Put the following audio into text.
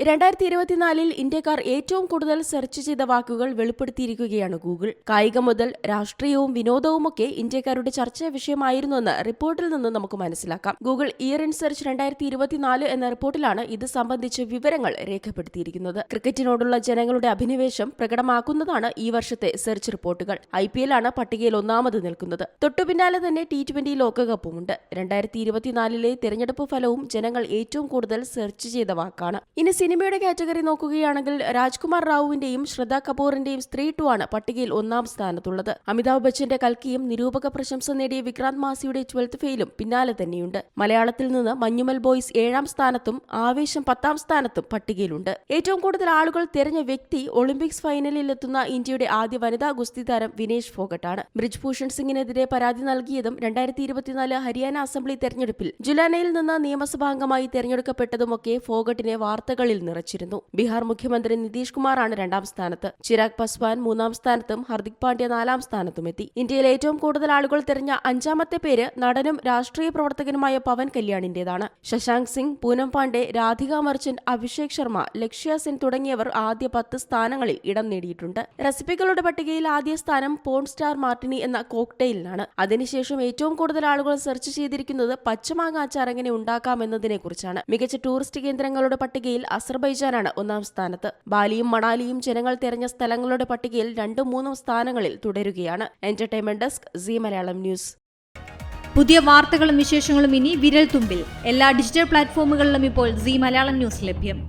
2024 ഇന്ത്യക്കാർ ഏറ്റവും കൂടുതൽ സെർച്ച് ചെയ്ത വാക്കുകൾ വെളിപ്പെടുത്തിയിരിക്കുകയാണ് ഗൂഗിൾ. കായികം മുതൽ രാഷ്ട്രീയവും വിനോദവുമൊക്കെ ഇന്ത്യക്കാരുടെ ചർച്ചാ വിഷയമായിരുന്നുവെന്ന് റിപ്പോർട്ടിൽ നിന്ന് നമുക്ക് മനസ്സിലാക്കാം. ഗൂഗിൾ ഇയർ ഇൻ സെർച്ച് 2024 എന്ന റിപ്പോർട്ടിലാണ് ഇത് സംബന്ധിച്ച് വിവരങ്ങൾ രേഖപ്പെടുത്തിയിരിക്കുന്നത്. ക്രിക്കറ്റിനോടുള്ള ജനങ്ങളുടെ അഭിനിവേശം പ്രകടമാക്കുന്നതാണ് ഈ വർഷത്തെ സെർച്ച് റിപ്പോർട്ടുകൾ. IPL ആണ് പട്ടികയിൽ ഒന്നാമത് നിൽക്കുന്നത്. തൊട്ടുപിന്നാലെ തന്നെ T20 ലോകകപ്പുമുണ്ട്. 2024 തെരഞ്ഞെടുപ്പ് ഫലവും ജനങ്ങൾ ഏറ്റവും കൂടുതൽ സെർച്ച് ചെയ്ത വാക്കാണ്. ഇനി സിനിമയുടെ കാറ്റഗറി നോക്കുകയാണെങ്കിൽ രാജ്കുമാർ റാവുവിന്റെയും ശ്രദ്ധ കപൂറിന്റെയും സ്ത്രീ 2 ആണ് പട്ടികയിൽ ഒന്നാം സ്ഥാനത്തുള്ളത്. അമിതാഭ് ബച്ചന്റെ കൽക്കിയും നിരൂപക പ്രശംസ നേടിയ വിക്രാന്ത് മാസിയുടെ 12th ഫെയിലും പിന്നാലെ തന്നെയുണ്ട്. മലയാളത്തിൽ നിന്ന് മഞ്ഞുമൽ ബോയ്സ് 7ാം സ്ഥാനത്തും ആവേശം 10ാം സ്ഥാനത്തും പട്ടികയിലുണ്ട്. ഏറ്റവും കൂടുതൽ ആളുകൾ തിരഞ്ഞ വ്യക്തി ഒളിമ്പിക്സ് ഫൈനലിൽ എത്തുന്ന ഇന്ത്യയുടെ ആദ്യ വനിതാ ഗുസ്തി താരം വിനേഷ് ഫോഗട്ടാണ്. ബ്രിജ്ഭൂഷൺ സിംഗിനെതിരെ പരാതി നൽകിയതും 2024 ഹരിയാന അസംബ്ലി തെരഞ്ഞെടുപ്പിൽ ജുലാനയിൽ നിന്ന് നിയമസഭാംഗമായി തെരഞ്ഞെടുക്കപ്പെട്ടതുമൊക്കെ ഫോഗട്ടിനെ വാർത്തകളിൽ നിറച്ചിരുന്നു. ബീഹാർ മുഖ്യമന്ത്രി നിതീഷ് കുമാറാണ് 2ാം സ്ഥാനത്ത്. ചിരാഗ് പസ്വാൻ 3ാം സ്ഥാനത്തും ഹർദിക് പാണ്ഡ്യ 4ാം സ്ഥാനത്തുമെത്തി. ഇന്ത്യയിൽ ഏറ്റവും കൂടുതൽ ആളുകൾ തിരഞ്ഞ 5ാമത്തെ പേര് നടനും രാഷ്ട്രീയ പ്രവർത്തകനുമായ പവൻ കല്യാണിന്റേതാണ്. ശശാങ്ക് സിംഗ്, പൂനം പാണ്ഡെ, രാധിക മർച്ചന്റ്, അഭിഷേക് ശർമ്മ, ലക്ഷ്യ സെൻ തുടങ്ങിയവർ ആദ്യ 10 സ്ഥാനങ്ങളിൽ ഇടം നേടിയിട്ടുണ്ട്. റെസിപ്പികളുടെ പട്ടികയിൽ ആദ്യ സ്ഥാനം പോൺ സ്റ്റാർ മാർട്ടിനി എന്ന കോക്ടെയിലിനാണ്. അതിനുശേഷം ഏറ്റവും കൂടുതൽ ആളുകൾ സെർച്ച് ചെയ്തിരിക്കുന്നത് പച്ചമാങ്ങ അച്ചാർ എങ്ങനെ ഉണ്ടാക്കാമെന്നതിനെ കുറിച്ചാണ്. മികച്ച ടൂറിസ്റ്റ് കേന്ദ്രങ്ങളുടെ പട്ടികയിൽ അസർബൈജാനാണ് 1ാം സ്ഥാനത്ത്. ബാലിയും മണാലിയും ജനങ്ങൾ തിരഞ്ഞ സ്ഥലങ്ങളുടെ പട്ടികയിൽ 2ഉം 3ഉം സ്ഥാനങ്ങളിൽ തുടരുകയാണ്. Entertainment desk, C Malayalam news. പുതിയ വാർത്തകളും വിശേഷങ്ങളും ഇനി വിരൽ തുമ്പിൽ. എല്ലാ ഡിജിറ്റൽ പ്ലാറ്റ്ഫോമുകളിലും ഇപ്പോൾ സി മലയാളം ന്യൂസ് ലഭ്യം.